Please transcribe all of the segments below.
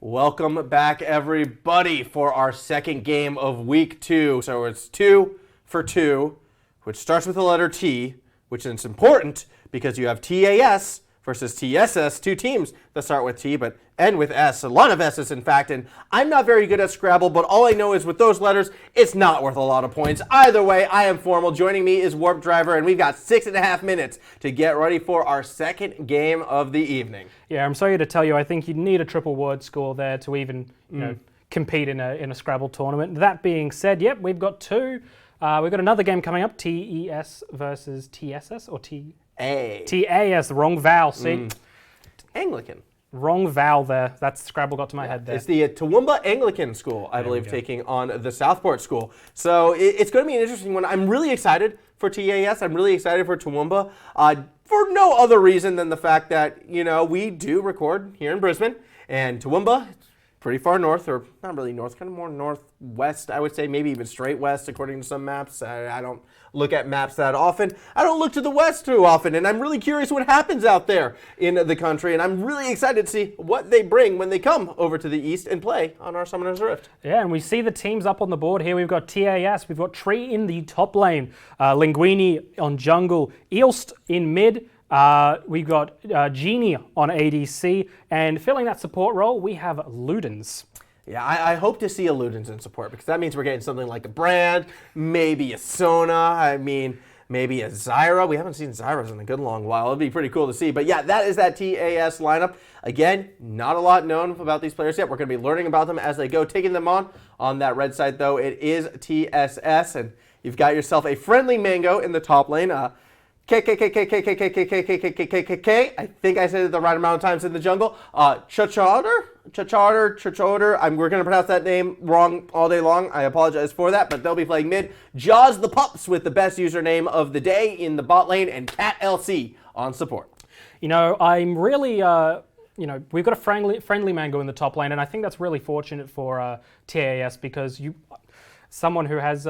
Welcome back, everybody, for our second game of week 2. So it's 2 for 2, which starts with the letter T, which is important because you have TAS versus TSS, two teams that start with T but end with S. A lot of S's, in fact, and I'm not very good at Scrabble, but all I know is with those letters, it's not worth a lot of points. Either way, I am Formal. Joining me is Warp Driver, and we've got 6.5 minutes to get ready for our second game of the evening. Yeah, I'm sorry to tell you, I think you'd need a triple word score there to even compete in a Scrabble tournament. That being said, yep, we've got two. We've got another game coming up, TES versus TSS, or TAS, the wrong vowel, see? Anglican. Wrong vowel there. That's Scrabble got to my head there. It's the Toowoomba Anglican School, I believe, taking on the Southport School. So it's going to be an interesting one. I'm really excited for TAS. I'm really excited for Toowoomba for no other reason than the fact that, you know, we do record here in Brisbane, and Toowoomba, pretty far north, or not really north, kind of more northwest, I would say, maybe even straight west, according to some maps. I don't look at maps that often. I don't look to the west too often, and I'm really curious what happens out there in the country, and I'm really excited to see what they bring when they come over to the east and play on our Summoner's Rift. Yeah, and we see the teams up on the board here. We've got TAS, we've got Trèe in the top lane, Linguini on jungle, Eelst in mid, we've got Geni on ADC, and filling that support role, we have Ludenz. Yeah, I hope to see a Ludenz in support, because that means we're getting something like a Brand, maybe a Sona, I mean, maybe a Zyra. We haven't seen Zyras in a good long while. It'd be pretty cool to see. But yeah, that is that TAS lineup. Again, not a lot known about these players yet. We're going to be learning about them as they go, taking them on that red side, though. It is TSS, and you've got yourself a friendly mango in the top lane. KEKEKEKEKEKEKEKEKE. I think I said it the right amount of times in the jungle. Chuchoter. We're going to pronounce that name wrong all day long. I apologize for that, but they'll be playing mid. Jaws the Pups with the best username of the day in the bot lane, and Cat LC on support. You know, I'm really, we've got a friendly mango in the top lane, and I think that's really fortunate for TAS because someone who has,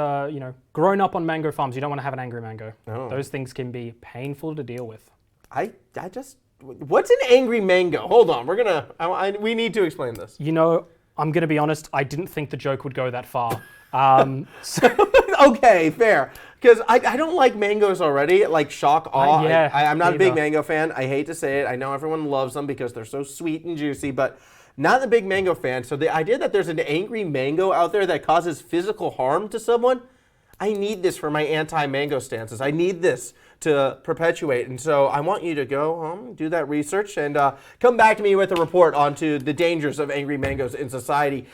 grown up on mango farms, you don't want to have an angry mango. Oh. Those things can be painful to deal with. What's an angry mango? Hold on, we need to explain this. You know, I'm going to be honest, I didn't think the joke would go that far. Okay, fair. Because I don't like mangoes already, like shock awe. I'm not a big mango fan. I hate to say it. I know everyone loves them because they're so sweet and juicy, but not a big mango fan. So the idea that there's an angry mango out there that causes physical harm to someone, I need this for my anti-mango stances. I need this to perpetuate. And so I want you to go home, do that research, and come back to me with a report onto the dangers of angry mangoes in society.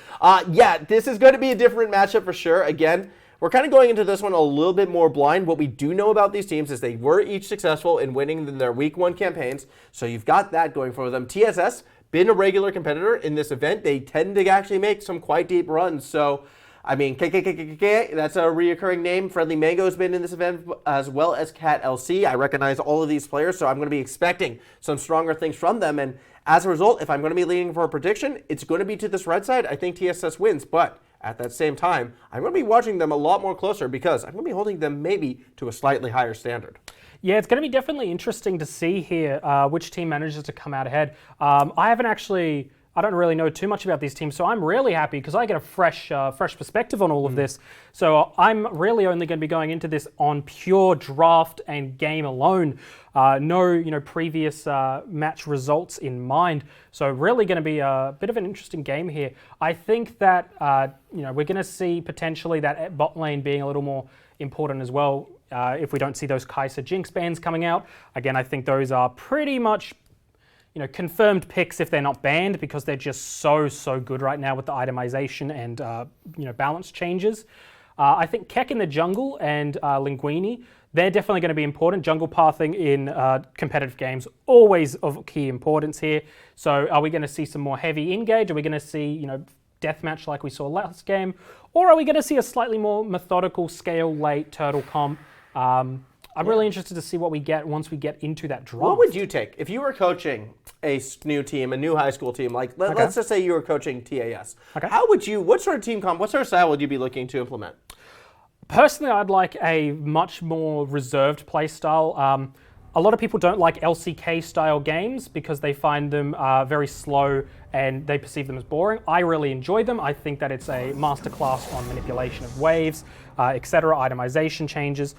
Yeah, this is going to be a different matchup for sure. Again, we're kind of going into this one a little bit more blind. What we do know about these teams is they were each successful in winning their week 1 campaigns. So you've got that going for them. TSS, been a regular competitor in this event. They tend to actually make some quite deep runs. So, I mean, KEKEKEKEKE, that's a reoccurring name. Friendly Mango's been in this event, as well as Cat LC. I recognize all of these players, so I'm going to be expecting some stronger things from them. And as a result, if I'm going to be leaning for a prediction, it's going to be to this red side. I think TSS wins, but at that same time, I'm going to be watching them a lot more closer because I'm going to be holding them maybe to a slightly higher standard. Yeah, it's going to be definitely interesting to see here which team manages to come out ahead. I don't really know too much about these teams, so I'm really happy because I get a fresh perspective on all of this. So I'm really only going to be going into this on pure draft and game alone. No, previous match results in mind. So really going to be a bit of an interesting game here. I think that we're going to see potentially that bot lane being a little more important as well. If we don't see those Kai'Sa Jinx bans coming out. Again, I think those are pretty much confirmed picks if they're not banned because they're just so good right now with the itemization and balance changes. I think Kek in the jungle and Linguini, they're definitely going to be important. Jungle pathing in competitive games, always of key importance here. So are we going to see some more heavy engage? Are we going to see, deathmatch like we saw last game? Or are we going to see a slightly more methodical scale late turtle comp? I'm really interested to see what we get once we get into that draft. What would you take if you were coaching a new team, a new high school team? Like let's just say you were coaching TAS. Okay. What sort of team comp, what sort of style would you be looking to implement? Personally, I'd like a much more reserved play style. A lot of people don't like LCK style games because they find them very slow and they perceive them as boring. I really enjoy them. I think that it's a masterclass on manipulation of waves, etc., itemization changes.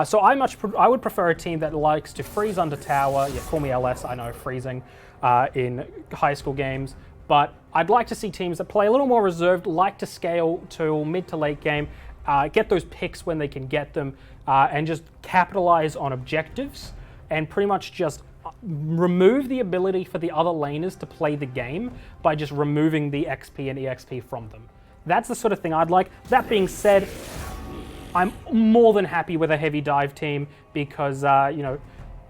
So I would prefer a team that likes to freeze under tower. Yeah, call me LS, I know freezing in high school games. But I'd like to see teams that play a little more reserved, like to scale to mid to late game, get those picks when they can get them, and just capitalize on objectives and pretty much just remove the ability for the other laners to play the game by just removing the XP and EXP from them. That's the sort of thing I'd like. That being said, I'm more than happy with a heavy dive team because,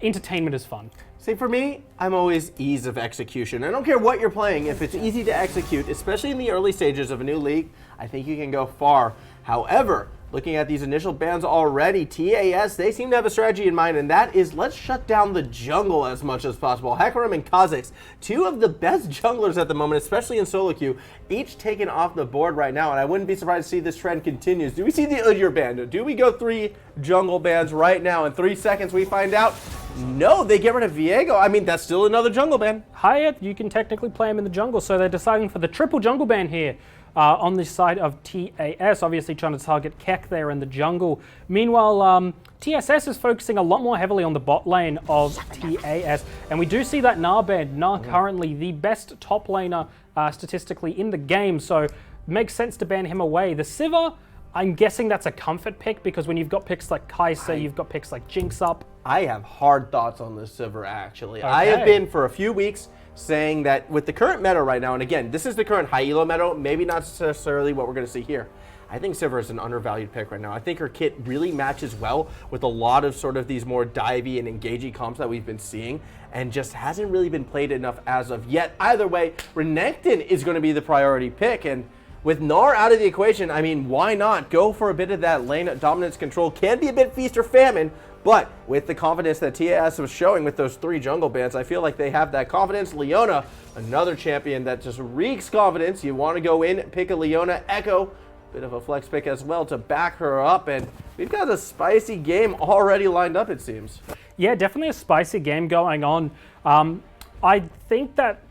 entertainment is fun. See, for me, I'm always ease of execution. I don't care what you're playing. If it's easy to execute, especially in the early stages of a new league, I think you can go far. However, looking at these initial bans already, TAS, they seem to have a strategy in mind, and that is let's shut down the jungle as much as possible. Hecarim and Kha'Zix, two of the best junglers at the moment, especially in solo queue, each taken off the board right now, and I wouldn't be surprised to see this trend continues. Do we see the Udyr ban? Do we go 3 jungle bans right now? In 3 seconds we find out? No, they get rid of Viego. I mean, that's still another jungle ban. Hyatt, you can technically play him in the jungle, so they're deciding for the triple jungle ban here. On the side of TAS, obviously trying to target Kek there in the jungle. Meanwhile, TSS is focusing a lot more heavily on the bot lane of TAS, and we do see that Gnar ban. Gnar currently the best top laner statistically in the game, so it makes sense to ban him away. The Sivir, I'm guessing that's a comfort pick because when you've got picks like Kai'Sa, you've got picks like Jinx up. I have hard thoughts on this Sivir, actually. Okay. I have been for a few weeks saying that with the current meta right now, and again, this is the current high elo meta, maybe not necessarily what we're going to see here. I think Sivir is an undervalued pick right now. I think her kit really matches well with a lot of sort of these more divey and engagey comps that we've been seeing, and just hasn't really been played enough as of yet. Either way, Renekton is going to be the priority pick, and with Gnar out of the equation, I mean, why not go for a bit of that lane dominance control? Can be a bit feast or famine, but with the confidence that TAS was showing with those 3 jungle bans, I feel like they have that confidence. Leona, another champion that just reeks confidence. You want to go in, pick a Leona. Ekko, bit of a flex pick as well to back her up, and we've got a spicy game already lined up, it seems. Yeah, definitely a spicy game going on. I think that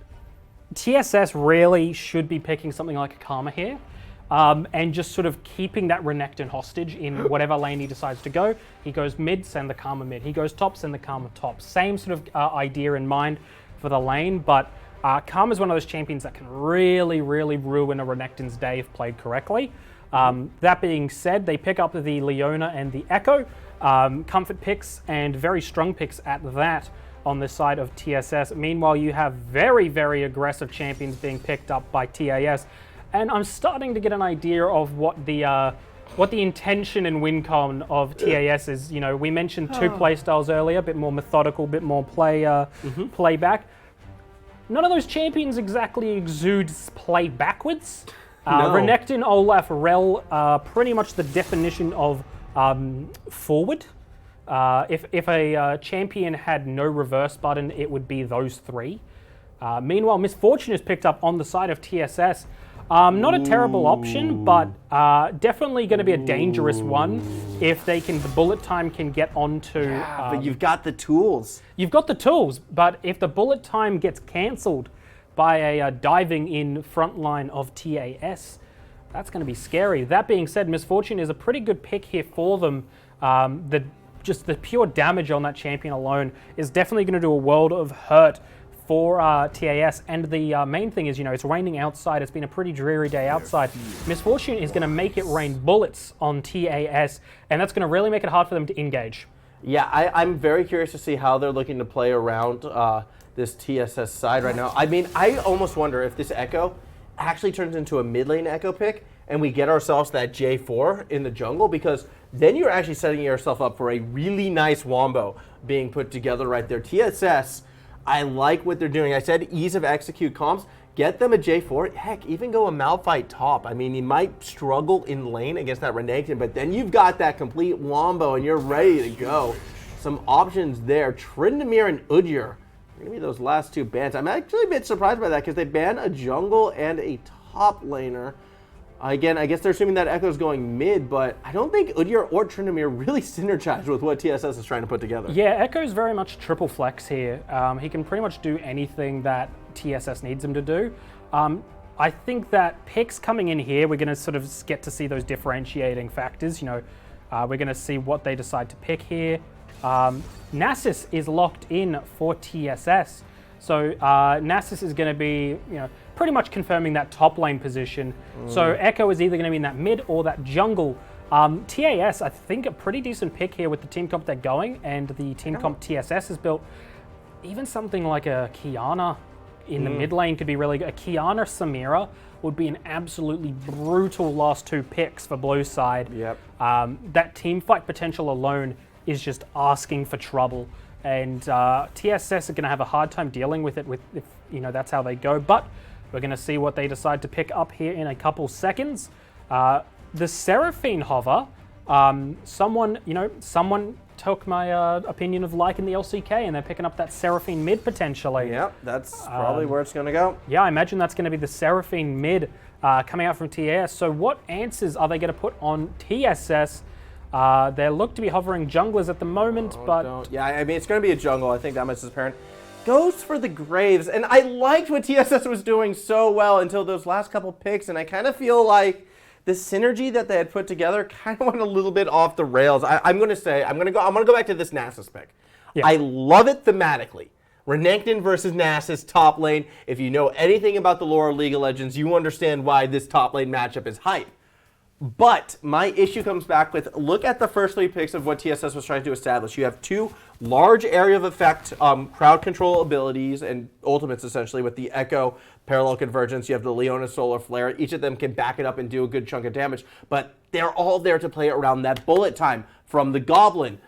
TSS really should be picking something like a Karma here. And just sort of keeping that Renekton hostage in whatever lane he decides to go. He goes mid, send the Karma mid. He goes top, send the Karma top. Same sort of idea in mind for the lane, but Karma is one of those champions that can really, really ruin a Renekton's day if played correctly. That being said, they pick up the Leona and the Ekko. Comfort picks and very strong picks at that on the side of TSS. Meanwhile, you have very, very aggressive champions being picked up by TAS. And I'm starting to get an idea of what the intention and win con of TAS is. You know, we mentioned 2 play styles earlier, a bit more methodical, a bit more playback. None of those champions exactly exudes play backwards. No. Renekton, Olaf, Rell are pretty much the definition of forward. If a champion had no reverse button, it would be those 3. Meanwhile, Misfortune is picked up on the side of TSS. Not a terrible option, but definitely going to be a dangerous one if the bullet time can get onto... Yeah, but you've got the tools. You've got the tools, but if the bullet time gets cancelled by a diving in front line of TAS, that's going to be scary. That being said, Misfortune is a pretty good pick here for them. Just the pure damage on that champion alone is definitely going to do a world of hurt for TAS, and the main thing is, you know, it's raining outside. It's been a pretty dreary day outside. Misfortune is going to make it rain bullets on TAS, and that's going to really make it hard for them to engage. Yeah, I'm very curious to see how they're looking to play around this TSS side right now. I mean, I almost wonder if this Ekko actually turns into a mid lane Ekko pick, and we get ourselves that J4 in the jungle, because then you're actually setting yourself up for a really nice wombo being put together right there. TSS, I like what they're doing. I said ease of execute comps. Get them a J4. Heck, even go a Malphite top. I mean, you might struggle in lane against that Renekton, but then you've got that complete wombo and you're ready to go. Some options there. Tryndamere and Udyr. Maybe those last 2 bans. I'm actually a bit surprised by that because they ban a jungle and a top laner. Again, I guess they're assuming that Ekko's going mid, but I don't think Udyr or Tryndamere really synergize with what TSS is trying to put together. Yeah, Ekko's very much triple flex here. He can pretty much do anything that TSS needs him to do. I think that picks coming in here, we're going to sort of get to see those differentiating factors. We're going to see what they decide to pick here. Nasus is locked in for TSS. So Nasus is going to be, pretty much confirming that top lane position. So Ekko is either going to be in that mid or that jungle. TAS, I think a pretty decent pick here with the team comp they're going, and the team comp TSS has built. Even something like a Qiyana in the mid lane could be really good. A Qiyana Samira would be an absolutely brutal last 2 picks for blue side. Yep. That team fight potential alone is just asking for trouble. And TSS are going to have a hard time dealing with it if that's how they go. But we're going to see what they decide to pick up here in a couple seconds. The Seraphine hover, someone took my opinion of liking the LCK, and they're picking up that Seraphine mid potentially. Yep, that's probably where it's going to go. Yeah, I imagine that's going to be the Seraphine mid coming out from TAS. So what answers are they going to put on TSS? They look to be hovering junglers at the moment, but... Yeah, I mean, it's going to be a jungle. I think that much is apparent. Goes for the Graves, and I liked what TSS was doing so well until those last couple picks, and I kind of feel like the synergy that they had put together kind of went a little bit off the rails. I'm going to go back to this Nasus pick. Yeah. I love it thematically. Renekton versus Nasus top lane. If you know anything about the lore of League of Legends, you understand why this top lane matchup is hype. But my issue comes back with, look at the first 3 picks of what TSS was trying to establish. You have 2 large area of effect crowd control abilities and ultimates, essentially, with the Ekko, Parallel Convergence. You have the Leona Solar Flare. Each of them can back it up and do a good chunk of damage. But they're all there to play around that bullet time from the Goblin.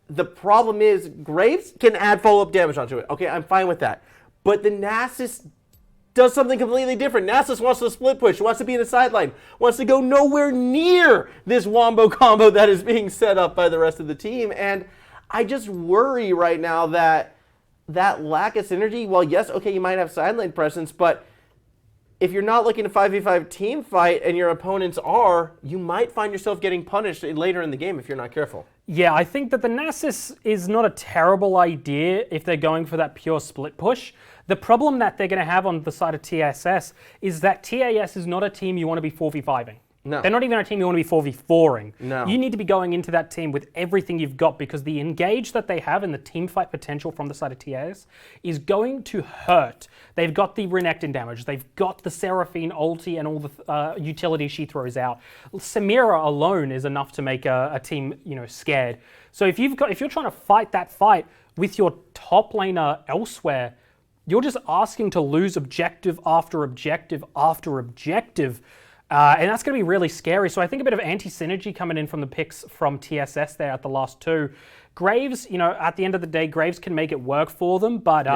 The problem is, Graves can add follow-up damage onto it. Okay, I'm fine with that. But the Nasus does something completely different. Nasus wants to split push, wants to be in the sideline, wants to go nowhere near this wombo combo that is being set up by the rest of the team. And I just worry right now that lack of synergy, well, yes, okay, you might have sideline presence, but if you're not looking to 5v5 team fight and your opponents are, you might find yourself getting punished later in the game if you're not careful. Yeah, I think that the Nasus is not a terrible idea if they're going for that pure split push. The problem that they're going to have on the side of TSS is that TAS is not a team you want to be 4v5ing. No. They're not even a team you want to be 4v4ing. No. You need to be going into that team with everything you've got, because the engage that they have and the team fight potential from the side of TAS is going to hurt. They've got the Renekton damage. They've got the Seraphine ulti and all the utility she throws out. Samira alone is enough to make a team, scared. So if you're trying to fight that fight with your top laner elsewhere, you're just asking to lose objective after objective after objective. And that's going to be really scary. So I think a bit of anti-synergy coming in from the picks from TSS there at the last 2. Graves, at the end of the day, Graves can make it work for them. But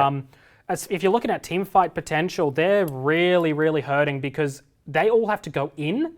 if you're looking at team fight potential, they're really, really hurting because they all have to go in.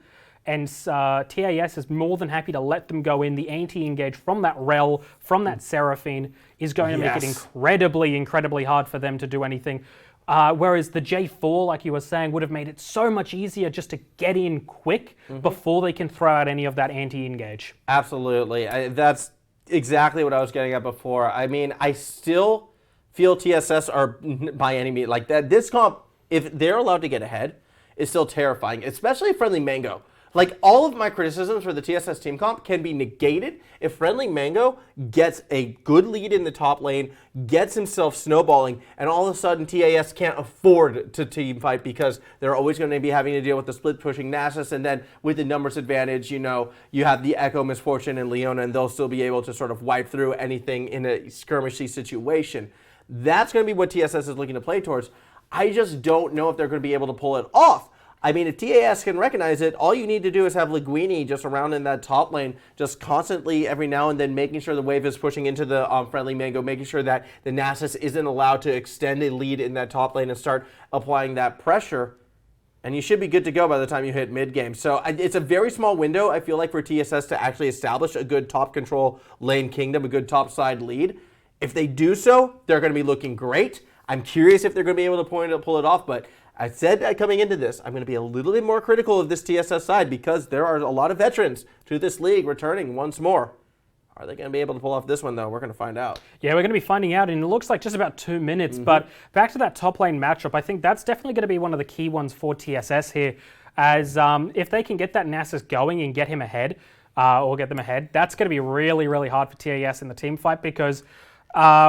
And TAS is more than happy to let them go in. The anti-engage from that Rell, from that Seraphine, is going to make it incredibly, incredibly hard for them to do anything. Whereas the J4, like you were saying, would have made it so much easier just to get in quick before they can throw out any of that anti-engage. Absolutely. That's exactly what I was getting at before. I mean, I still feel TSS are by any means like that. This comp, if they're allowed to get ahead, is still terrifying, especially friendlymango. Like, all of my criticisms for the TSS team comp can be negated if friendlymango gets a good lead in the top lane, gets himself snowballing, and all of a sudden TAS can't afford to team fight because they're always going to be having to deal with the split pushing Nasus, and then with the numbers advantage, you have the Ekko, Misfortune, and Leona, and they'll still be able to sort of wipe through anything in a skirmishy situation. That's going to be what TSS is looking to play towards. I just don't know if they're going to be able to pull it off. I mean, if TAS can recognize it, all you need to do is have linguini just around in that top lane, just constantly every now and then making sure the wave is pushing into the friendlymango, making sure that the Nasus isn't allowed to extend a lead in that top lane and start applying that pressure. And you should be good to go by the time you hit mid-game. So it's a very small window, I feel like, for TSS to actually establish a good top control lane kingdom, a good top side lead. If they do so, they're going to be looking great. I'm curious if they're going to be able to pull it off, but I said that coming into this, I'm going to be a little bit more critical of this TSS side because there are a lot of veterans to this league returning once more. Are they going to be able to pull off this one, though? We're going to find out. Yeah, we're going to be finding out in, it looks like, just about 2 minutes. But back to that top lane matchup, I think that's definitely going to be one of the key ones for TSS here, as if they can get that Nasus going and get him ahead, or get them ahead, that's going to be really, really hard for TAS in the team fight because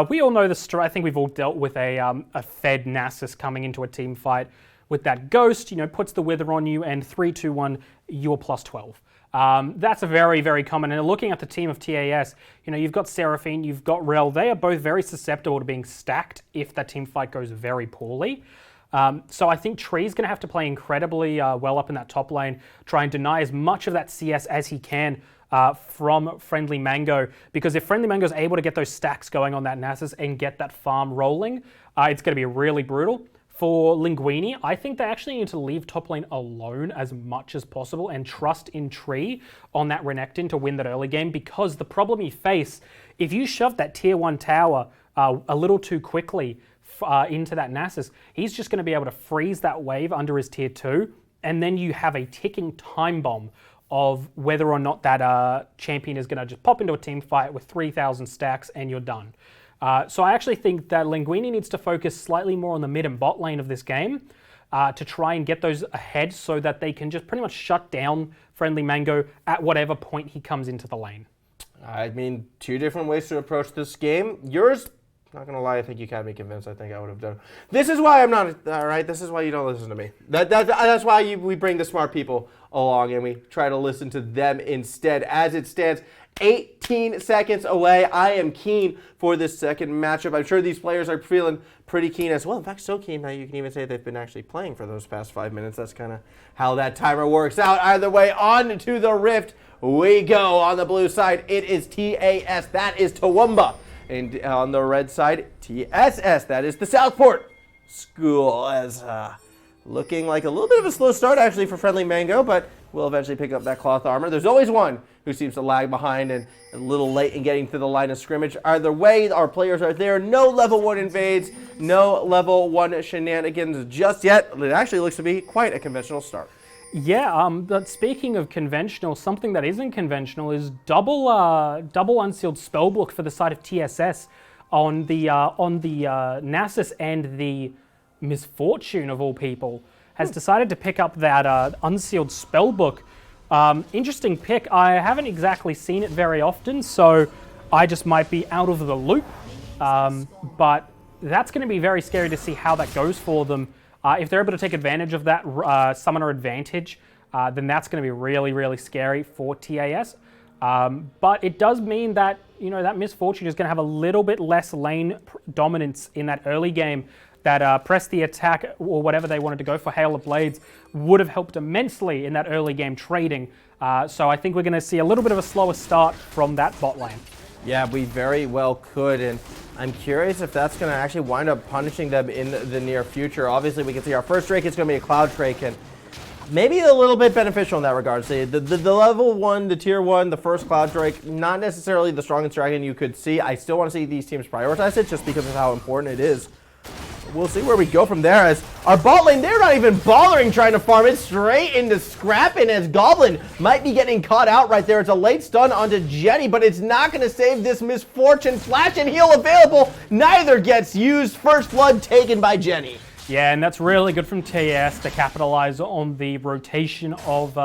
we all know the I think we've all dealt with a fed Nasus coming into a team fight with that ghost, puts the wither on you and 3, 2, 1, you're plus 12. That's a very, very common. And looking at the team of TAS, you've got Seraphine, you've got Rell. They are both very susceptible to being stacked if that team fight goes very poorly. So I think Tree's going to have to play incredibly well up in that top lane, try and deny as much of that CS as he can from friendlymango, because if friendlymango is able to get those stacks going on that Nasus and get that farm rolling, it's going to be really brutal. For linguini, I think they actually need to leave top lane alone as much as possible and trust in Tree on that Renekton to win that early game, because the problem you face, if you shove that tier 1 tower a little too quickly into that Nasus, he's just going to be able to freeze that wave under his tier 2, and then you have a ticking time bomb of whether or not that champion is going to just pop into a team fight with 3,000 stacks and you're done. So I actually think that linguini needs to focus slightly more on the mid and bot lane of this game to try and get those ahead so that they can just pretty much shut down friendlymango at whatever point he comes into the lane. I mean, 2 different ways to approach this game. Yours, not gonna lie, I think you can be convinced. I think I would have done. This is why I'm not, all right? This is why you don't listen to me. That's why we bring the smart people along and we try to listen to them instead. As it stands, 18 seconds away. I am keen for this second matchup. I'm sure these players are feeling pretty keen as well. In fact, so keen that you can even say they've been actually playing for those past 5 minutes. That's kind of how that timer works out. Either way, on to the Rift we go. On the blue side, it is TAS. That is Toowoomba. And on the red side, TSS. That is the Southport School. As looking like a little bit of a slow start, actually, for friendlymango, but we'll eventually pick up that cloth armor. There's always one who seems to lag behind and a little late in getting to the line of scrimmage. Either way, our players are there. No level 1 invades, no level 1 shenanigans just yet. It actually looks to be quite a conventional start. Yeah, but speaking of conventional, something that isn't conventional is double unsealed spellbook for the side of TSS on the Nasus, and the Misfortune of all people has decided to pick up that unsealed spellbook. Interesting pick. I haven't exactly seen it very often, so I just might be out of the loop. But that's going to be very scary to see how that goes for them. If they're able to take advantage of that summoner advantage, then that's going to be really, really scary for TAS. But it does mean that, that Misfortune is going to have a little bit less lane dominance in that early game. That press the attack or whatever they wanted to go for, Hail of Blades, would have helped immensely in that early game trading. So I think we're going to see a little bit of a slower start from that bot lane. Yeah, we very well could, and I'm curious if that's going to actually wind up punishing them in the near future. Obviously, we can see our first Drake is going to be a Cloud Drake, and maybe a little bit beneficial in that regard. See, the level 1, the tier 1, the first Cloud Drake, not necessarily the strongest dragon you could see. I still want to see these teams prioritize it just because of how important it is. We'll see where we go from there, as our bot lane, they're not even bothering trying to farm it, straight into scrapping, as Goblin might be getting caught out right there. It's a late stun onto Geni, but it's not going to save this Misfortune. Flash and heal available, neither gets used. First blood taken by Geni. Yeah, and that's really good from TAS to capitalize on the rotation of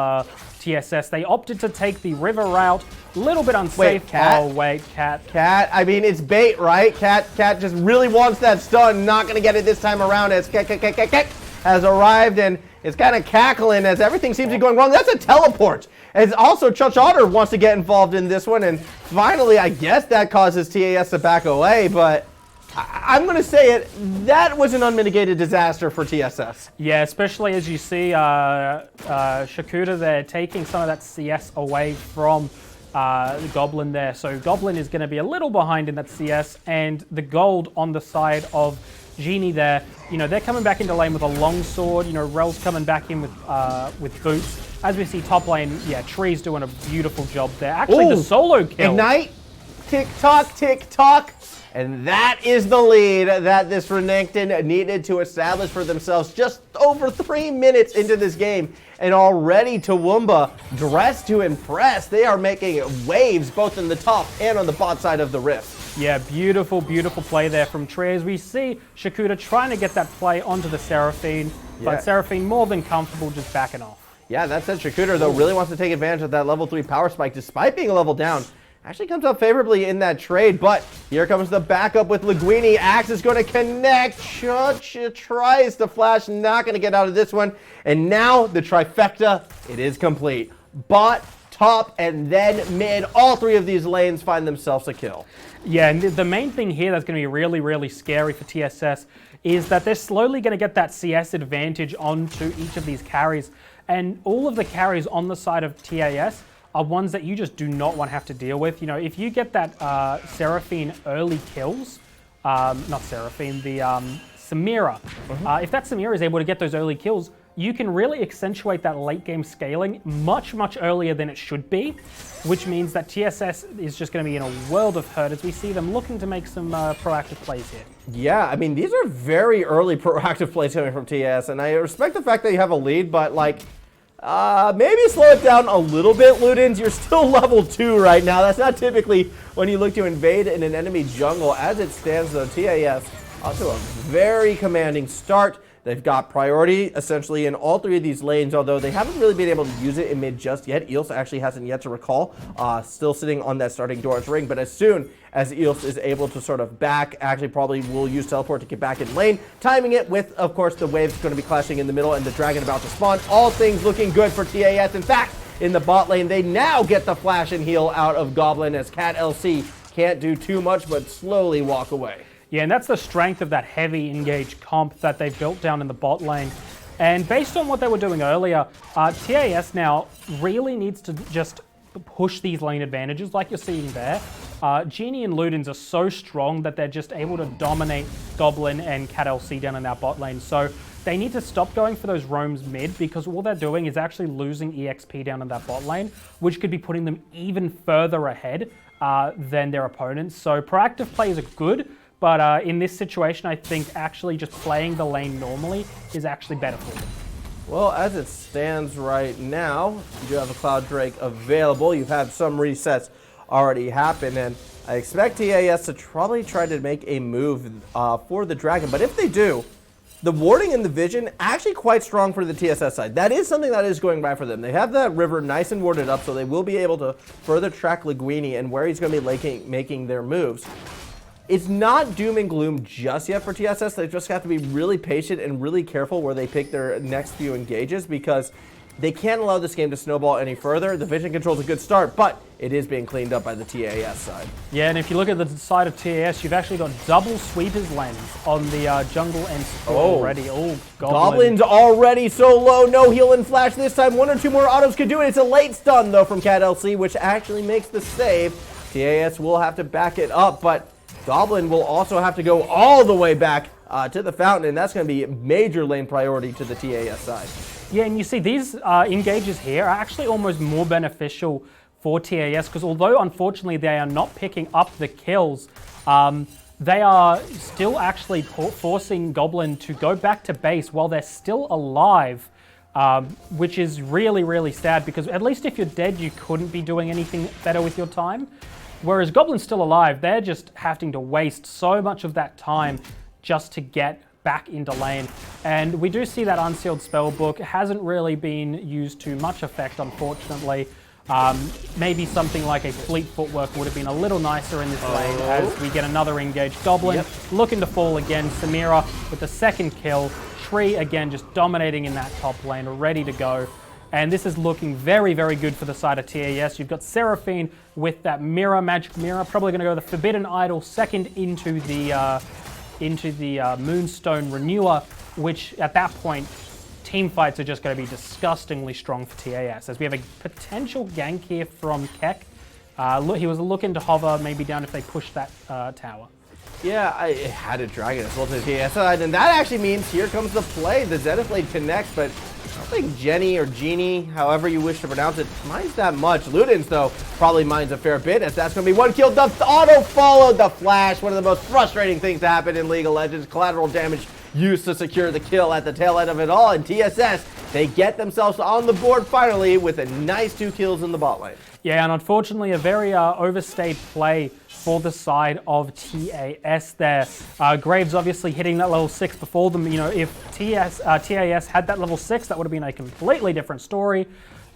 TSS. They opted to take the river route. A little bit unsafe. Wait, Cat? Oh, wait, Cat. Cat, I mean, it's bait, right? Cat just really wants that stun. Not going to get it this time around, as KEKEKEKEKE has arrived and is kind of cackling as everything seems to be going wrong. That's a teleport. As also chuchoter wants to get involved in this one, and finally, I guess that causes TAS to back away, but I'm going to say it, that was an unmitigated disaster for TSS. Yeah, especially as you see Chuchoter there taking some of that CS away from the Goblin there. So Goblin is going to be a little behind in that CS, and the gold on the side of Geni there, they're coming back into lane with a longsword. Rell's coming back in with boots. As we see top lane, yeah, Tree's doing a beautiful job there. Actually, the solo kill. Ignite. tick-tock, tick-tock. And that is the lead that this Renekton needed to establish for themselves just over 3 minutes into this game. And already Toowoomba, dressed to impress. They are making waves both in the top and on the bot side of the Rift. Yeah, beautiful, beautiful play there from trèe. As we see chuchoter trying to get that play onto the Seraphine, but Seraphine more than comfortable just backing off. Yeah, that said, chuchoter, though, really wants to take advantage of that level 3 power spike despite being a level down. Actually comes up favorably in that trade, but here comes the backup with linguini. Axe is going to connect. Tries to flash, not going to get out of this one. And now the trifecta, it is complete. Bot, top, and then mid. All 3 of these lanes find themselves a kill. Yeah, and the main thing here that's going to be really, really scary for TSS is that they're slowly going to get that CS advantage onto each of these carries. And all of the carries on the side of TAS are ones that you just do not want to have to deal with. You know, if you get that Seraphine early kills, not Seraphine, the Samira, if that Samira is able to get those early kills, you can really accentuate that late game scaling much, much earlier than it should be, which means that TSS is just going to be in a world of hurt as we see them looking to make some proactive plays here. Yeah, I mean, these are very early proactive plays coming from TS, and I respect the fact that you have a lead, but like, maybe slow it down a little bit, Ludenz. You're still level 2 right now. That's not typically when you look to invade in an enemy jungle. As it stands, though, TAS also a very commanding start. They've got priority essentially in all 3 of these lanes, although they haven't really been able to use it in mid just yet. Eels actually hasn't yet to recall, still sitting on that starting Doran's ring, but as soon as Eels is able to sort of back, actually probably will use teleport to get back in lane, timing it with, of course, the waves going to be clashing in the middle and the dragon about to spawn. All things looking good for TAS. In fact, in the bot lane, they now get the flash and heal out of Goblin as KEKEKEKEKE can't do too much but slowly walk away. Yeah, and that's the strength of that heavy engage comp that they've built down in the bot lane. And based on what they were doing earlier, TAS now really needs to just push these lane advantages like you're seeing there. Geni and Ludenz are so strong that they're just able to dominate Goblin and KEKEKEKEKE down in our bot lane. So they need to stop going for those roams mid because all they're doing is actually losing EXP down in that bot lane, which could be putting them even further ahead than their opponents. So proactive plays are good. But in this situation, I think actually just playing the lane normally is actually better for them. Well, as it stands right now, you do have a Cloud Drake available. You've had some resets already happen, and I expect TAS to probably try to make a move for the dragon. But if they do, the warding and the vision actually quite strong for the TSS side. That is something that is going right for them. They have that river nice and warded up, so they will be able to further track linguini and where he's going to be making their moves. It's not doom and gloom just yet for TSS. They just have to be really patient and really careful where they pick their next few engages because they can't allow this game to snowball any further. The vision control is a good start, but it is being cleaned up by the TAS side. Yeah, and if you look at the side of TAS, you've actually got double sweepers lanes on the jungle and support already. Oh, Goblin's already so low. No heal and flash this time. 1 or 2 more autos could do it. It's a late stun, though, from KEKEKEKEKE, which actually makes the save. TAS will have to back it up, but Goblin will also have to go all the way back to the fountain, and that's going to be a major lane priority to the TAS side. Yeah, and you see these engages here are actually almost more beneficial for TAS because although unfortunately they are not picking up the kills, they are still actually forcing Goblin to go back to base while they're still alive, which is really, really sad because at least if you're dead, you couldn't be doing anything better with your time. Whereas Goblin's still alive, they're just having to waste so much of that time just to get back into lane. And we do see that unsealed spellbook hasn't really been used to much effect, unfortunately. Maybe something like a fleet footwork would have been a little nicer in this lane as we get another engaged Goblin. Looking to fall again. Samira with the second kill. trèe again just dominating in that top lane, ready to go. And this is looking very, very good for the side of TAS. You've got Seraphine with that mirror, magic mirror, probably going to go the Forbidden Idol second into the Moonstone Renewer, which at that point, team fights are just going to be disgustingly strong for TAS. As we have a potential gank here from KEK. He was looking to hover maybe down if they push that tower. Yeah, I had a dragon as well to the TAS side, and that actually means here comes the play. The Zenith Blade connects, but don't think Geni or Genie, however you wish to pronounce it, minds that much. Ludenz, though, probably minds a fair bit, as that's going to be one kill. The auto followed the flash. One of the most frustrating things to happen in League of Legends. Collateral damage used to secure the kill at the tail end of it all. And TSS, they get themselves on the board finally with a nice 2 kills in the bot lane. Yeah, and unfortunately a very overstayed play for the side of TAS there. Graves obviously hitting that level 6 before them. You know, if TAS had that level 6, that would have been a completely different story.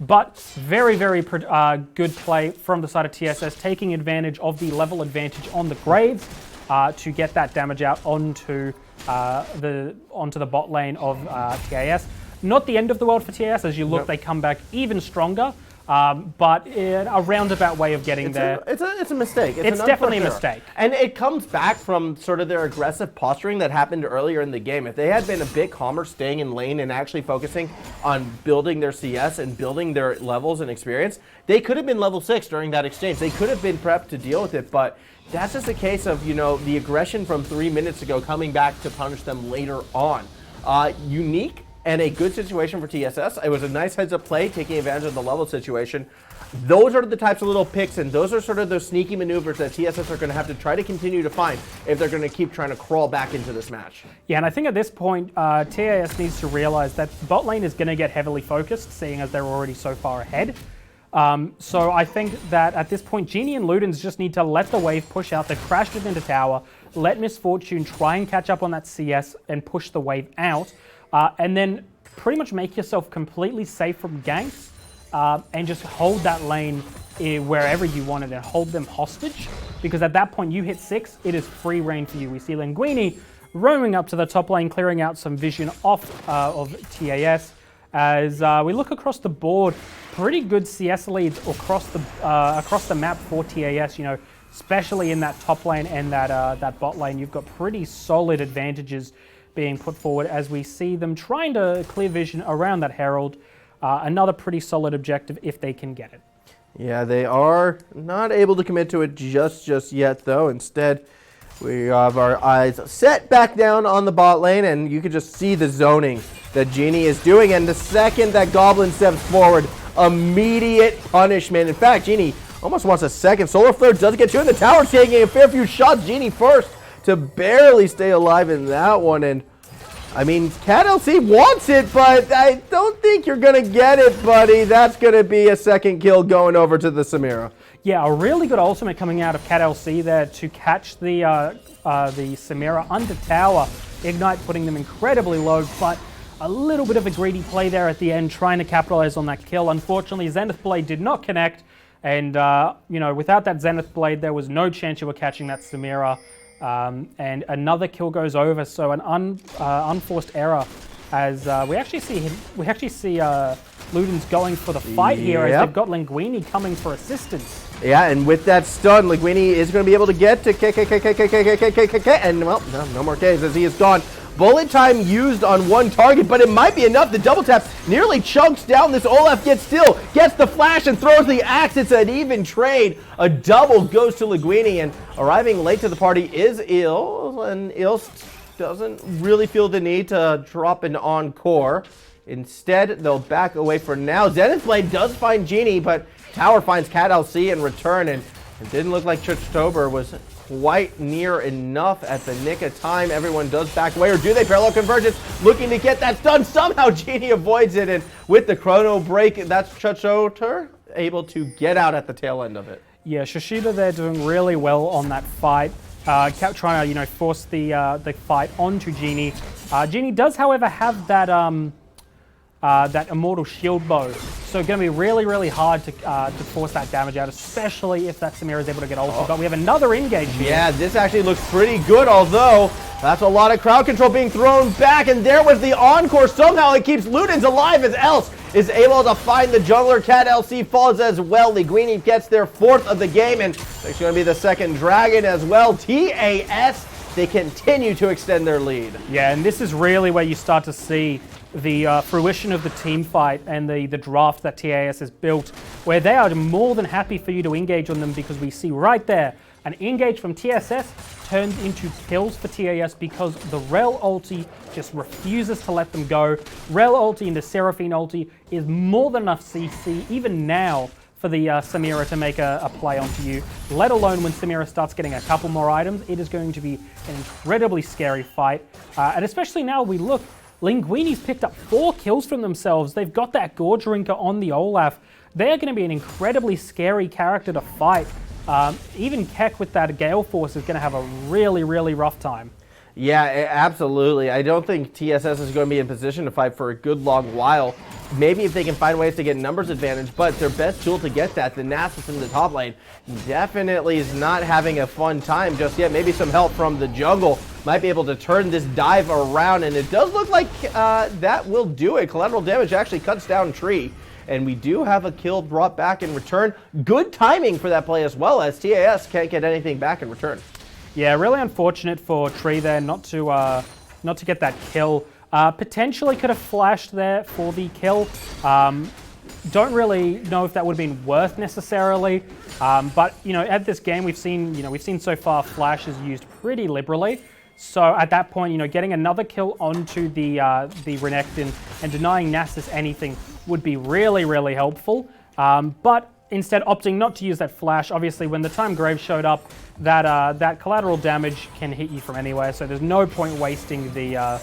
But very, very good play from the side of TSS, taking advantage of the level advantage on the Graves to get that damage out onto the bot lane of TAS. Not the end of the world for TAS. As you look, they come back even stronger. But in a roundabout way of getting there. It's a mistake. It's definitely a mistake. And it comes back from sort of their aggressive posturing that happened earlier in the game. If they had been a bit calmer, staying in lane and actually focusing on building their CS and building their levels and experience, they could have been level 6 during that exchange. They could have been prepped to deal with it, but that's just a case of, you know, the aggression from 3 minutes ago coming back to punish them later on. Unique and a good situation for TSS. It was a nice heads-up play, taking advantage of the level situation. Those are the types of little picks, and those are sort of those sneaky maneuvers that TSS are going to have to try to continue to find if they're going to keep trying to crawl back into this match. Yeah, and I think at this point, TAS needs to realize that bot lane is going to get heavily focused, seeing as they're already so far ahead. So I think that at this point, Geni and Ludenz just need to let the wave push out. They've crashed it into tower, let Misfortune try and catch up on that CS and push the wave out. And then pretty much make yourself completely safe from ganks and just hold that lane wherever you want it and hold them hostage. Because at that point, you hit 6, it is free reign for you. We see linguini roaming up to the top lane, clearing out some vision off of TAS. As we look across the board, pretty good CS leads across the map for TAS. You know, especially in that top lane and that bot lane, you've got pretty solid advantages being put forward as we see them trying to clear vision around that Herald. Another pretty solid objective if they can get it. Yeah, they are not able to commit to it just yet, though. Instead, we have our eyes set back down on the bot lane, and you can just see the zoning that Geni is doing. And the second that Goblin steps forward, immediate punishment. In fact, Geni almost wants a second. Solar Flare does get 2 in the tower, taking a fair few shots. Geni first to barely stay alive in that one. And I mean, CatLC wants it, but I don't think you're going to get it, buddy. That's going to be a second kill going over to the Samira. Yeah, a really good ultimate coming out of CatLC there to catch the Samira under tower. Ignite putting them incredibly low, but a little bit of a greedy play there at the end, trying to capitalize on that kill. Unfortunately, Zenith Blade did not connect, and you know, without that Zenith Blade, there was no chance you were catching that Samira. And another kill goes over, so an unforced error as we actually see Ludenz going for the fight here as they've got linguini coming for assistance. Yeah, and with that stun, linguini is going to be able to get to KEKEKEKEKEKEKE, and well, no more Ks as he is gone. Bullet time used on one target, but it might be enough. The double tap nearly chunks down this Olaf, gets the flash and throws the axe. It's an even trade. A double goes to linguini, and arriving late to the party is Ill, and Ill doesn't really feel the need to drop an encore. Instead, they'll back away for now. Zenith Blade does find Geni, but tower finds CatLC in return, and it didn't look like Chuchoter was quite near enough at the nick of time. Everyone does back away, or do they? Parallel convergence, looking to get that stun. Somehow Geni avoids it, and with the chrono break, that's Chuchoter able to get out at the tail end of it. Yeah, Chuchoter there doing really well on that fight. Kept trying to, you know, force the fight onto Geni. Geni does, however, have that that immortal shield bow, so it's going to be really, really hard to force that damage out, especially if that Samira is able to get ulted. But we have another engage here. Yeah, this actually looks pretty good, although that's a lot of crowd control being thrown back, and there was the encore. Somehow it keeps Ludenz alive as Else is able to find the jungler. CatLC falls as well. linguini gets their 4th of the game, and it's going to be the second dragon as well. TAS, they continue to extend their lead. Yeah, and this is really where you start to see the fruition of the team fight and the draft that TAS has built, where they are more than happy for you to engage on them, because we see right there An engage from TSS turns into kills for TAS because the Rell ulti just refuses to let them go. Rell ulti into Seraphine ulti is more than enough CC, even now, for the Samira to make a play onto you, let alone when Samira starts getting a couple more items. It is going to be an incredibly scary fight. And especially now we look, Linguini's picked up 4 kills from themselves. They've got that Gorge Drinker on the Olaf. They're going to be an incredibly scary character to fight. Even Kek with that Gale Force is going to have a really, really rough time. Yeah, absolutely. I don't think TSS is going to be in position to fight for a good long while. Maybe if they can find ways to get numbers advantage, but their best tool to get that, the Nasus in the top lane, definitely is not having a fun time just yet. Maybe some help from the jungle might be able to turn this dive around, and it does look like that will do it. Collateral damage actually cuts down trèe, and we do have a kill brought back in return. Good timing for that play as well, as TAS can't get anything back in return. Yeah, really unfortunate for trèe there not to get that kill. Potentially could have flashed there for the kill. Don't really know if that would have been worth necessarily. But at this game we've seen so far flashes used pretty liberally. So at that point, getting another kill onto the Renekton and denying Nasus anything would be really, really helpful. But instead opting not to use that flash. Obviously, when the time Grave showed up, that collateral damage can hit you from anywhere, so there's no point wasting the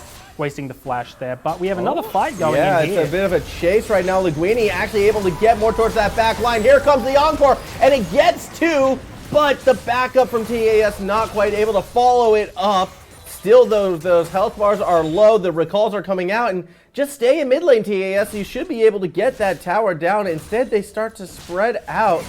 flash there. But we have another fight going in here. Yeah, it's a bit of a chase right now. Linguini actually able to get more towards that back line. Here comes the Encore, and it gets 2, but the backup from TAS not quite able to follow it up. Still, those health bars are low. The recalls are coming out, and just stay in mid lane, TAS. You should be able to get that tower down. Instead, they start to spread out,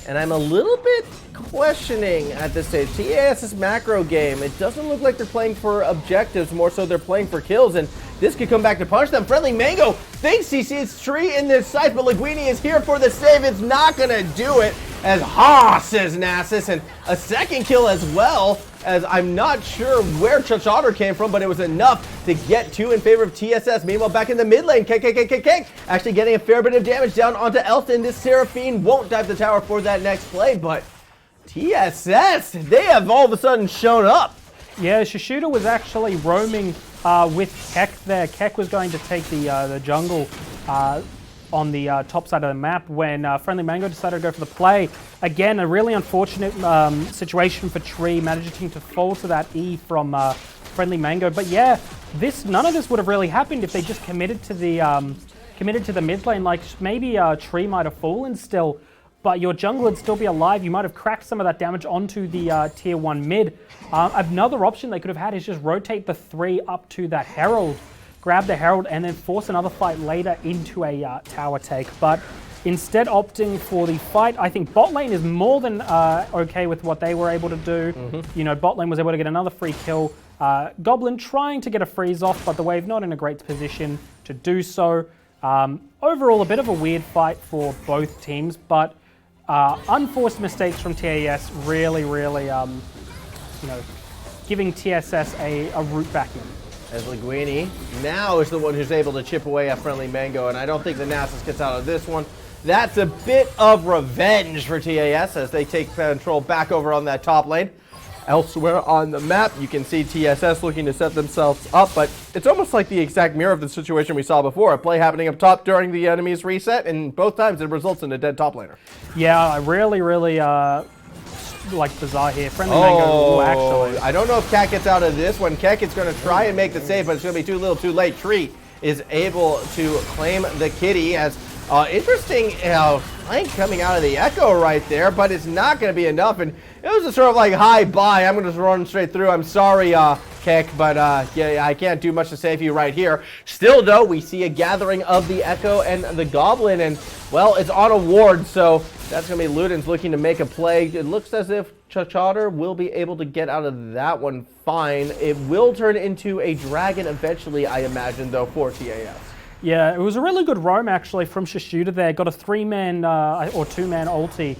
and I'm a little bit questioning at this stage. TAS's macro game, it doesn't look like they're playing for objectives, more so they're playing for kills, and this could come back to punish them. friendlymango thinks he sees trèe in this site, but Linguini is here for the save. It's not gonna do it, as says Nasus, and a second kill as well, as I'm not sure where chuchoter came from, but it was enough to get 2 in favor of TSS. Meanwhile, back in the mid lane, KEKEKEKEKE actually getting a fair bit of damage down onto Elston. This Seraphine won't dive the tower for that next play, but TSS, they have all of a sudden shown up. Yeah, chuchoter was actually roaming with Kek there. Kek was going to take the jungle on the top side of the map when friendlymango decided to go for the play. Again, a really unfortunate situation for trèe, managing to fall to that E from friendlymango. But yeah, none of this would have really happened if they just committed to the mid lane. Like maybe trèe might have fallen still, but your jungle would still be alive. You might have cracked some of that damage onto the tier 1 mid. Another option they could have had is just rotate the 3 up to that Herald, grab the Herald, and then force another fight later into a tower take. But instead opting for the fight, I think bot lane is more than okay with what they were able to do. Bot lane was able to get another free kill. Goblin trying to get a freeze off, but the Wave not in a great position to do so. Overall, a bit of a weird fight for both teams, but unforced mistakes from TAS really, giving TSS a route back in. As Linguini now is the one who's able to chip away at friendlymango, and I don't think the Nasus gets out of this one. That's a bit of revenge for TAS as they take control back over on that top lane. Elsewhere on the map, you can see TSS looking to set themselves up, but it's almost like the exact mirror of the situation we saw before. A play happening up top during the enemy's reset, and both times it results in a dead top laner. Yeah, really, bizarre here. friendlymango, actually. I don't know if Kek gets out of this one. Kek is going to try and make the save, but it's going to be too little too late. trèe is able to claim the kitty as interesting flank coming out of the Ekko right there, but it's not going to be enough, and it was just sort of like, hi, bye, I'm going to just run straight through. I'm sorry, Kek, but yeah, I can't do much to save you right here. Still, though, we see a gathering of the Ekko and the Goblin, and, well, it's on a ward, so that's going to be Ludenz looking to make a play. It looks as if chuchoter will be able to get out of that one fine. It will turn into a dragon eventually, I imagine, though, for TAS. Yeah, it was a really good roam, actually, from chuchoter there. Got a 3-man or 2-man ulti,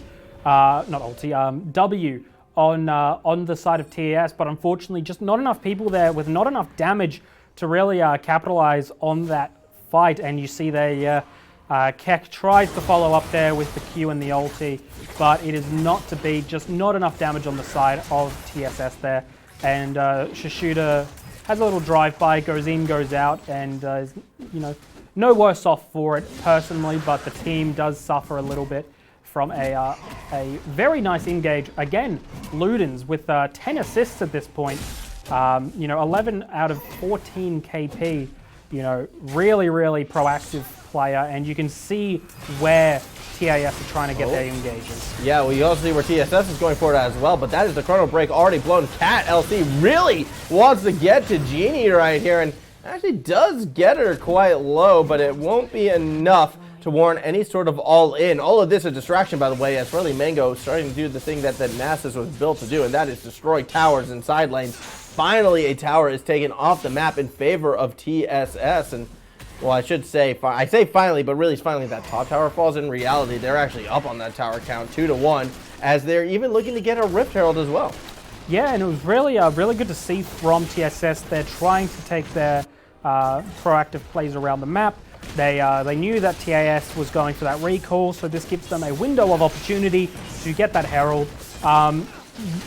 W on the side of TAS, but unfortunately just not enough people there with not enough damage to really capitalize on that fight. And you see there, yeah, Kek tries to follow up there with the Q and the ulti, but it is not to be, just not enough damage on the side of TSS there. And chuchoter has a little drive-by, goes in, goes out, and is, no worse off for it personally, but the team does suffer a little bit from a very nice engage. Again, Ludenz with 10 assists at this point, 11 out of 14 KP, really, really proactive player, and you can see where TAS are trying to get their engages. Yeah, well, you also see where TSS is going for it as well, but that is the chrono break already blown. Cat LC really wants to get to Geni right here, and actually does get her quite low, but it won't be enough to warrant any sort of all-in. All of this a distraction, by the way, as friendlymango starting to do the thing that the Nasus was built to do, and that is destroy towers and side lanes. Finally, a tower is taken off the map in favor of TSS, and well, I should say, I say finally, but really finally that top tower falls. In reality, they're actually up on that tower count 2-1, as they're even looking to get a Rift Herald as well. Yeah, and it was really, really good to see from TSS. They're trying to take their proactive plays around the map. They knew that TAS was going for that recall, so this gives them a window of opportunity to get that Herald.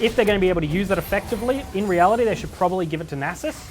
If they're going to be able to use that effectively, in reality, they should probably give it to Nasus.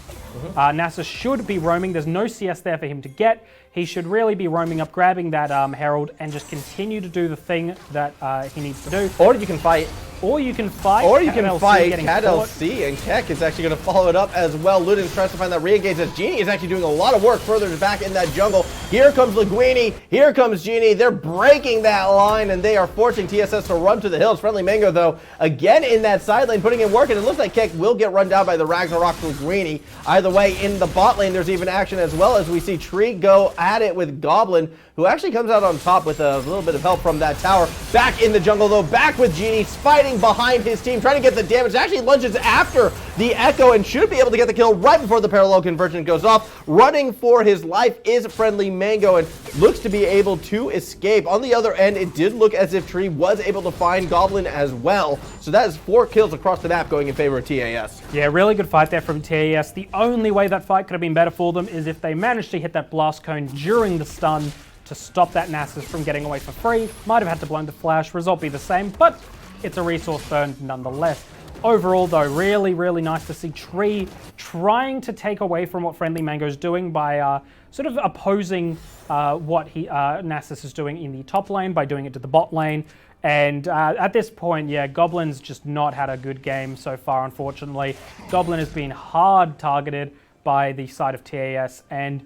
Nasus should be roaming. There's no CS there for him to get. He should really be roaming up, grabbing that Herald, and just continue to do the thing that he needs to do. Or you can fight. Or you can fight. Or you can fight Cat LC, and Kek is actually going to follow it up as well. Ludenz tries to find that re-engage as Geni is actually doing a lot of work further back in that jungle. Here comes linguini, here comes Geni. They're breaking that line, and they are forcing TSS to run to the hills. friendlymango, though, again in that side lane, putting in work, and it looks like Kek will get run down by the Ragnarok linguini. Either way, in the bot lane, there's even action as well, as we see trèe go at it with Goblin, who actually comes out on top with a little bit of help from that tower. Back in the jungle, though, back with Geni, fighting behind his team, trying to get the damage. Actually lunges after the Ekko and should be able to get the kill right before the parallel conversion goes off. Running for his life is friendlymango and looks to be able to escape. On the other end, it did look as if trèe was able to find Goblin as well. So that is 4 kills across the map going in favor of TAS. Yeah, really good fight there from TAS. The only way that fight could have been better for them is if they managed to hit that blast cone during the stun to stop that Nasus from getting away for free. Might have had to blow the flash, result be the same, but it's a resource burn nonetheless. Overall, though, really, really nice to see trèe trying to take away from what friendlymango is doing by sort of opposing what Nasus is doing in the top lane by doing it to the bot lane. And at this point, yeah, Goblin's just not had a good game so far, unfortunately. Goblin has been hard targeted by the side of TAS, and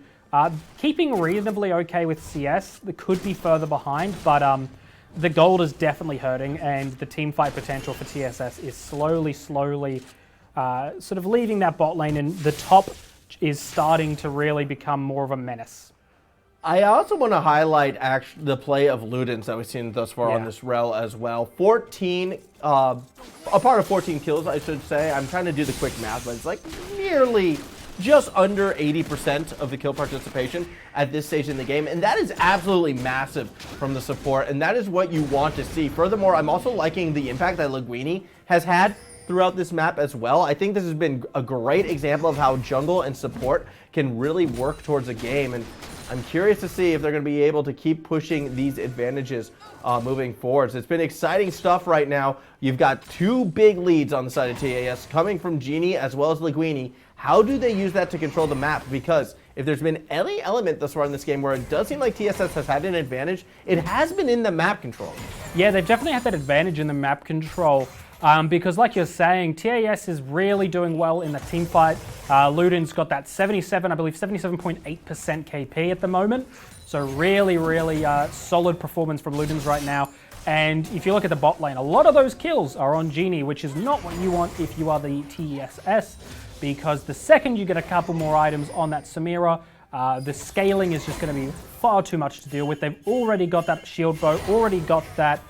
keeping reasonably okay with CS. They could be further behind, but the gold is definitely hurting, and the team fight potential for TSS is slowly sort of leaving that bot lane, and the top is starting to really become more of a menace. I also want to highlight the play of Ludenz that we've seen thus far on this Rell as well. 14, a part of 14 kills, I should say. I'm trying to do the quick math, but it's like nearly just under 80% of the kill participation at this stage in the game, and that is absolutely massive from the support, and that is what you want to see. Furthermore, I'm also liking the impact that linguini has had throughout this map as well. I think this has been a great example of how jungle and support can really work towards a game, and I'm curious to see if they're going to be able to keep pushing these advantages moving forward. So it's been exciting stuff right now. You've got 2 big leads on the side of TAS coming from Geni as well as linguini. How do they use that to control the map? Because if there's been any element thus far in this game where it does seem like TSS has had an advantage, it has been in the map control. Yeah, they've definitely had that advantage in the map control. Because like you're saying, TAS is really doing well in the team fight. Ludenz got that 77.8% KP at the moment. So really, really solid performance from Ludenz right now. And if you look at the bot lane, a lot of those kills are on Geni, which is not what you want if you are the TSS. Because the second you get a couple more items on that Samira, the scaling is just going to be far too much to deal with. They've already got that shield bow, already got that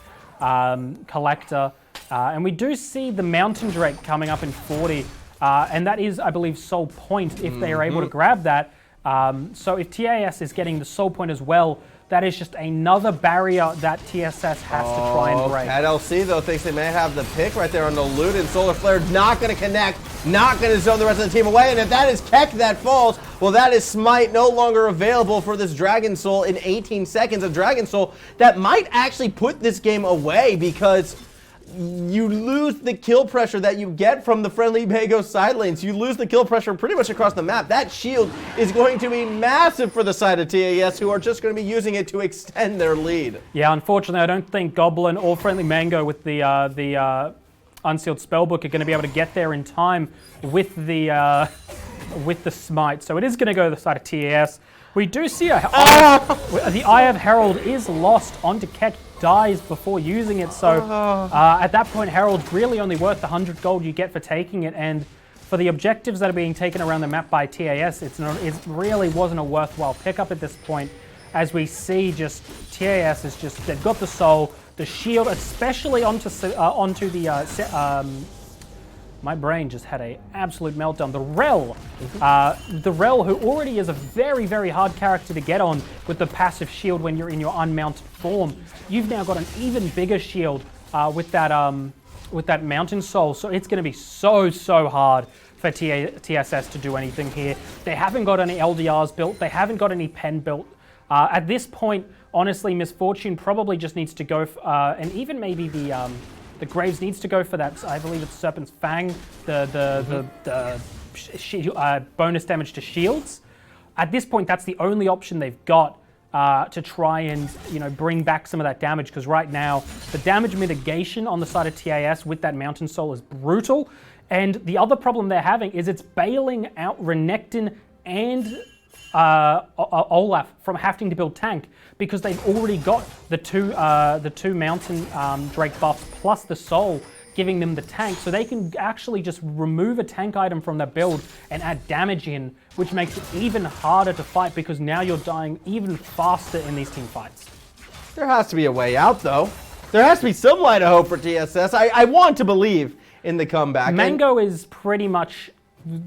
collector, and we do see the mountain drake coming up in 40, and that is, I believe, sole point if they are able to grab that. So if TAS is getting the soul point as well, that is just another barrier that TSS has to try and break. Cat LC, though, thinks they may have the pick right there on the Ludenz. Solar Flare not going to connect, not going to zone the rest of the team away. And if that is Kek that falls, well, that is Smite no longer available for this Dragon Soul in 18 seconds. A Dragon Soul that might actually put this game away because you lose the kill pressure that you get from the friendly mango side lanes. You lose the kill pressure pretty much across the map. That shield is going to be massive for the side of TAS, who are just going to be using it to extend their lead. Yeah, unfortunately, I don't think Goblin or friendly mango with the unsealed spellbook are going to be able to get there in time with the smite. So it is going to go to the side of TAS. We do see the Eye of Herald is lost onto Kek, dies before using it. So at that point, Herald's really only worth the 100 gold you get for taking it. And for the objectives that are being taken around the map by TAS, it really wasn't a worthwhile pickup at this point. As we see, just TAS is just, they've got the soul, the shield, especially onto the my brain just had an absolute meltdown. The Rell, who already is a very, very hard character to get on with the passive shield when you're in your unmounted form. You've now got an even bigger shield with that mountain soul. So it's going to be so hard for TSS to do anything here. They haven't got any LDRs built. They haven't got any pen built. At this point, honestly, Misfortune probably just needs to go, and even maybe the Graves needs to go for that. I believe it's Serpent's Fang, the bonus damage to shields. At this point, that's the only option they've got to try and bring back some of that damage. Because right now, the damage mitigation on the side of TAS with that Mountain Soul is brutal. And the other problem they're having is it's bailing out Renekton and Olaf from having to build tank, because they've already got the two mountain Drake buffs plus the soul, giving them the tank, so they can actually just remove a tank item from their build and add damage in, which makes it even harder to fight, because now you're dying even faster in these team fights. There has to be a way out, though. There has to be some light of hope for TSS. I want to believe in the comeback. Mango is pretty much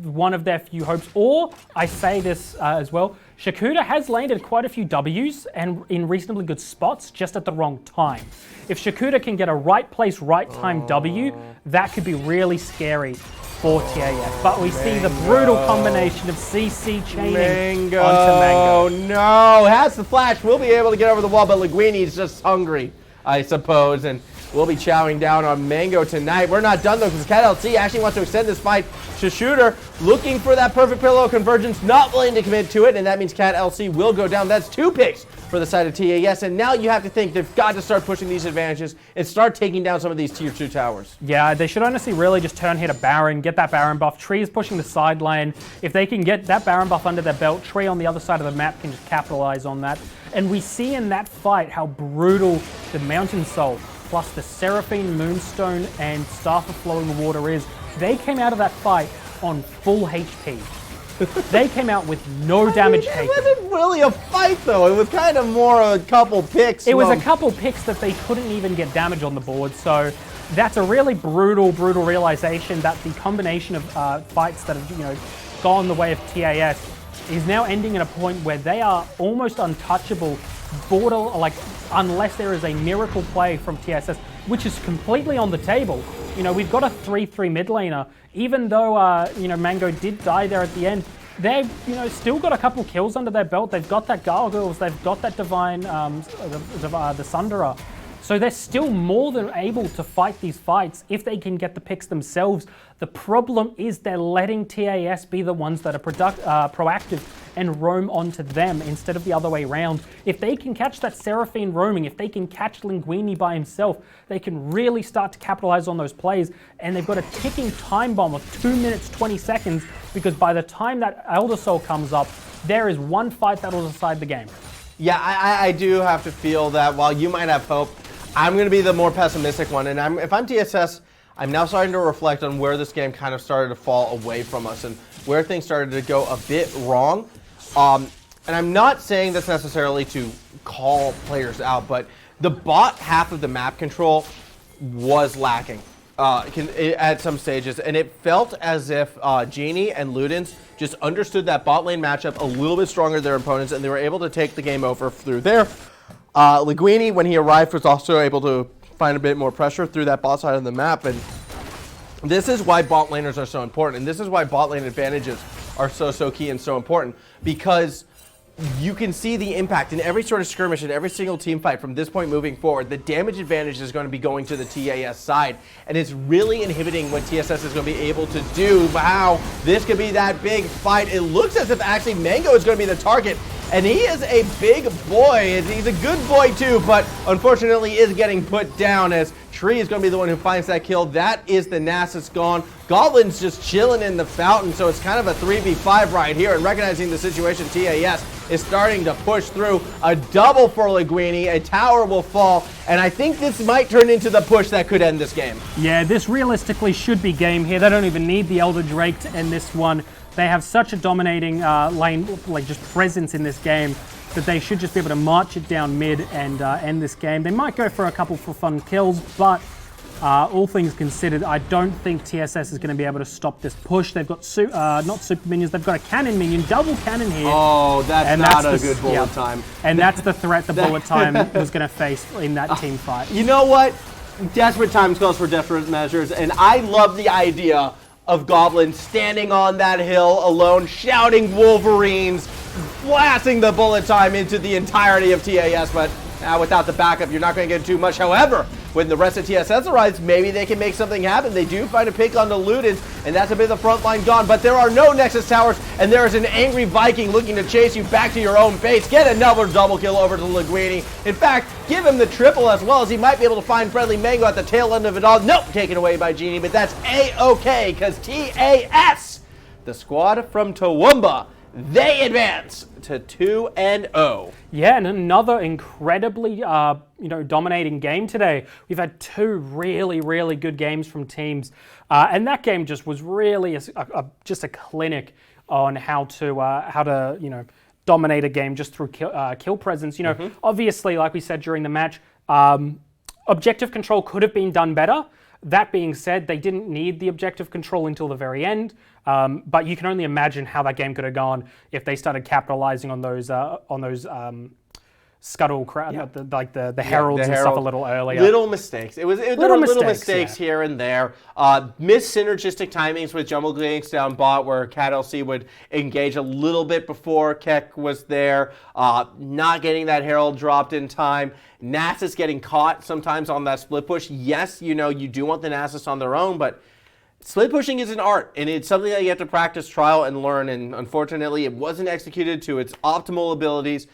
one of their few hopes. Or, I say this as well, Chuchoter has landed quite a few Ws and in reasonably good spots, just at the wrong time. If Chuchoter can get a right place, right time W, that could be really scary for TAS. But we see the brutal combination of CC chaining onto Mango. No, has the flash, will be able to get over the wall, but linguini is just hungry, I suppose, and we'll be chowing down on Mango tonight. We're not done, though, because Cat LC actually wants to extend this fight. Chuchoter looking for that perfect parallel convergence, not willing to commit to it, and that means Cat LC will go down. That's 2 picks for the side of TAS, and now you have to think they've got to start pushing these advantages and start taking down some of these tier 2 towers. Yeah, they should honestly really just turn here to Baron, get that Baron buff. Tree is pushing the side lane. If they can get that Baron buff under their belt, Tree on the other side of the map can just capitalize on that. And we see in that fight how brutal the Mountain Soul plus the Seraphine, Moonstone, and Staff of Flowing Water is. They came out of that fight on full HP. They came out with no damage taken. It wasn't really a fight, though. It was kind of more a couple picks. It was a couple picks that they couldn't even get damage on the board. So that's a really brutal realization that the combination of fights that have gone the way of TAS is now ending at a point where they are almost untouchable, unless there is a miracle play from TSS, which is completely on the table. We've got a 3-3 mid laner. Even though Mango did die there at the end, they've still got a couple kills under their belt. They've got that Gargoyles, they've got that Divine, the Sunderer. So they're still more than able to fight these fights if they can get the picks themselves. The problem is they're letting TAS be the ones that are proactive and roam onto them instead of the other way around. If they can catch that Seraphine roaming, if they can catch Linguini by himself, they can really start to capitalize on those plays. And they've got a ticking time bomb of 2 minutes, 20 seconds, because by the time that Elder Soul comes up, there is one fight that will decide the game. Yeah, I do have to feel that while you might have hope, I'm going to be the more pessimistic one. And if I'm TSS, I'm now starting to reflect on where this game kind of started to fall away from us and where things started to go a bit wrong. And I'm not saying this necessarily to call players out, but the bot half of the map control was lacking at some stages, and it felt as if Geni and Ludenz just understood that bot lane matchup a little bit stronger than their opponents, and they were able to take the game over through there. Linguini, when he arrived, was also able to find a bit more pressure through that bot side of the map, and this is why bot laners are so important, and this is why bot lane advantages are so key and so important, because you can see the impact in every sort of skirmish and every single team fight from this point moving forward. The damage advantage is going to be going to the TAS side, and it's really inhibiting what TSS is going to be able to do. Wow, this could be that big fight. It looks as if actually Mango is going to be the target, and he is a big boy. He's a good boy too, but unfortunately is getting put down as trèe is going to be the one who finds that kill. That is the Nasus gone. Goblin's just chilling in the fountain, so it's kind of a 3v5 right here, and recognizing the situation, TAS is starting to push through. A double for Linguini, a tower will fall, and I think this might turn into the push that could end this game. Yeah, this realistically should be game here. They don't even need the Elder Drake to end this one. They have such a dominating lane, like just presence in this game, that they should just be able to march it down mid and end this game. They might go for a couple for fun kills, but all things considered, I don't think TSS is going to be able to stop this push. They've got not super minions, they've got a cannon minion, double cannon here. Oh, that's a good bullet time. And that's the threat the bullet time was going to face in that team fight. You know what? Desperate times calls for desperate measures, and I love the idea of Goblin standing on that hill alone, shouting Wolverines, blasting the bullet time into the entirety of TAS, but without the backup, you're not going to get too much. However, when the rest of TSS arrives, maybe they can make something happen. They do find a pick on the Ludenz, and that's a bit of the front line gone, but there are no Nexus towers, and there is an angry Viking looking to chase you back to your own base. Get another double kill over to Linguini. In fact, give him the triple as well, as he might be able to find friendlymango at the tail end of it all. Nope, taken away by Geni, but that's A-okay, because TAS, the squad from Toowoomba, they advance to 2-0. Yeah, and another incredibly dominating game today. We've had two really good games from teams, and that game just was really just a clinic on how to dominate a game just through kill presence. Obviously, like we said during the match, objective control could have been done better. That being said, they didn't need the objective control until the very end, but you can only imagine how that game could have gone if they started capitalizing on those scuttle crowd, the heralds and stuff a little earlier. Little mistakes. There were little mistakes here and there. Missed synergistic timings with Jungle Gangs down bot, where Cat LC would engage a little bit before Kek was there. Not getting that herald dropped in time. Nasus getting caught sometimes on that split push. Yes, you do want the Nasus on their own, but split pushing is an art, and it's something that you have to practice, trial, and learn, and unfortunately, it wasn't executed to its optimal abilities.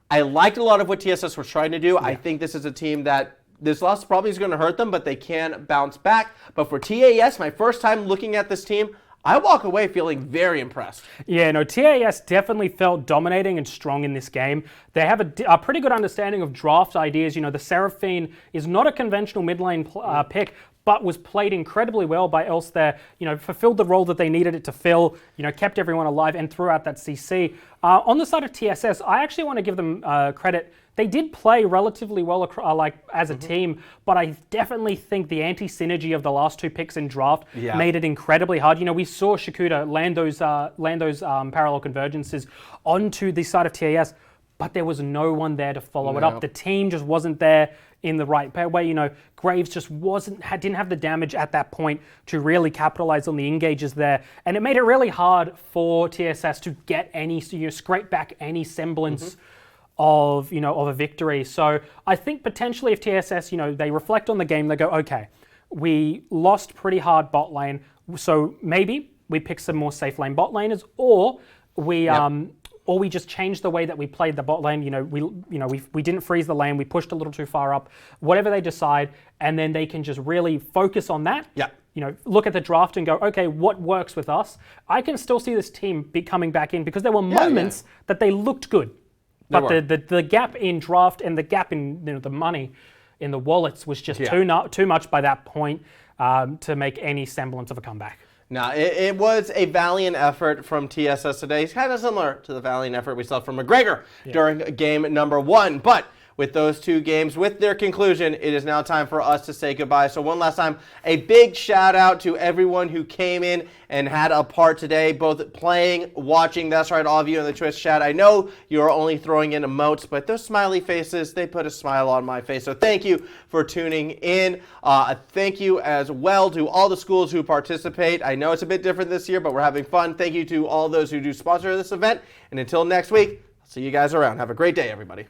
I liked a lot of what TSS was trying to do. Yeah. I think this is a team that this loss probably is going to hurt them, but they can bounce back. But for TAS, my first time looking at this team, I walk away feeling very impressed. Yeah, no, TAS definitely felt dominating and strong in this game. They have a pretty good understanding of draft ideas. The Seraphine is not a conventional mid lane pick, but was played incredibly well by Else there, fulfilled the role that they needed it to fill, kept everyone alive and threw out that CC. On the side of TSS, I actually want to give them credit. They did play relatively well as a team, but I definitely think the anti-synergy of the last two picks in draft made it incredibly hard. We saw chuchoter land those parallel convergences onto the side of TAS, but there was no one there to follow it up. The team just wasn't there in the right way. Graves just didn't have the damage at that point to really capitalize on the engages there, and it made it really hard for TSS to get any scrape back any semblance of a victory. So I think potentially if TSS they reflect on the game, they go, okay, we lost pretty hard bot lane, so maybe we pick some more safe lane bot laners, or we just changed the way that we played the bot lane. We didn't freeze the lane. We pushed a little too far up. Whatever they decide, and then they can just really focus on that. Yeah. Look at the draft and go, okay, what works with us? I can still see this team coming back in, because there were moments that they looked good, but the gap in draft and the gap in the money in the wallets was just too much by that point to make any semblance of a comeback. Now, it was a valiant effort from TSS today. It's kind of similar to the valiant effort we saw from McGregor during game number 1. But with those 2 games. With their conclusion, it is now time for us to say goodbye. So one last time, a big shout out to everyone who came in and had a part today, both playing, watching. That's right, all of you in the Twitch chat. I know you are only throwing in emotes, but those smiley faces, they put a smile on my face. So thank you for tuning in. Thank you as well to all the schools who participate. I know it's a bit different this year, but we're having fun. Thank you to all those who do sponsor this event. And until next week, I'll see you guys around. Have a great day, everybody.